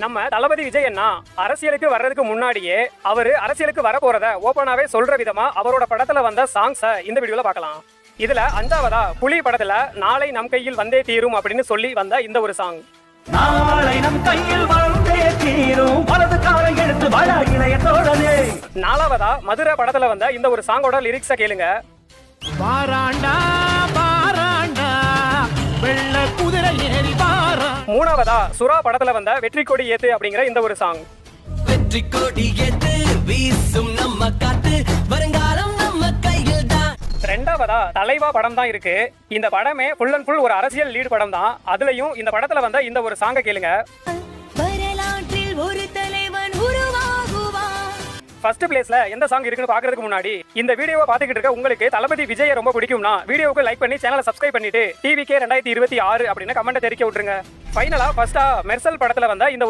நம்ம தளபதி விஜய் அண்ணா அரசியலுக்கு வர்றதுக்கு முன்னாடியே அவரு அரசியலுக்கு வர போறத ஓபனாவே சொல்ற விதமா அவரோட படத்துல வந்த சாங்ஸ இந்த வீடியோல பார்க்கலாம். இதுல 5வதா புலி படத்துல நாளை நம் கையில் வந்தே தீரும் அப்படின்னு சொல்லி வந்த இந்த ஒரு சாங். நாளை நம் கையில் வந்தே தீரும் வலது காலை எடுத்து வாழ இளைய தோழனே. 4வதா மதுரை படத்துல வந்த இந்த ஒரு சாங்கோட லிரிக்ஸ கேளுங்க. பாராண்டா பாராண்டா வெள்ள குதிரை ஏறி பாரா. 3வதா சுறா படத்துல வந்த வெற்றி கொடி ஏத்து அப்படிங்கிற இந்த ஒரு சாங். வெற்றி கொடி ஏத்து வீசும் நம்ம காத்து வருங்காலம் நம்ம கையில் தான். 2வதா தலைவா படம் தான் இருக்கு. இந்த படமே ஃபுல் அண்ட் ஃபுல் ஒரு அரசியல் லீடு படம் தான். அதுலயும் இந்த படத்துல வந்த இந்த ஒரு சாங்க கேளுங்க. வரலாற்றில் ஒரு தலைவன் உருவாகுவான். ஃபர்ஸ்ட் பிளேஸ்ல எந்த சாங் இருக்குன்னு பாக்குறதுக்கு முன்னாடி இந்த வீடியோவை பாத்துக்கிட்டு இருக்க உங்களுக்கு தளபதி விஜய் ரொம்ப பிடிக்கும்னா வீடியோவுக்கு லைக் பண்ணி சேனலை சப்ஸ்கிரைப் பண்ணிட்டு டிவிகே 2026 அப்படின்னு கமெண்ட் தெரிவிக்க விட்டுருங்க. ஃபைனலா ஃபர்ஸ்டா மெர்சல் படத்துல வந்த இந்த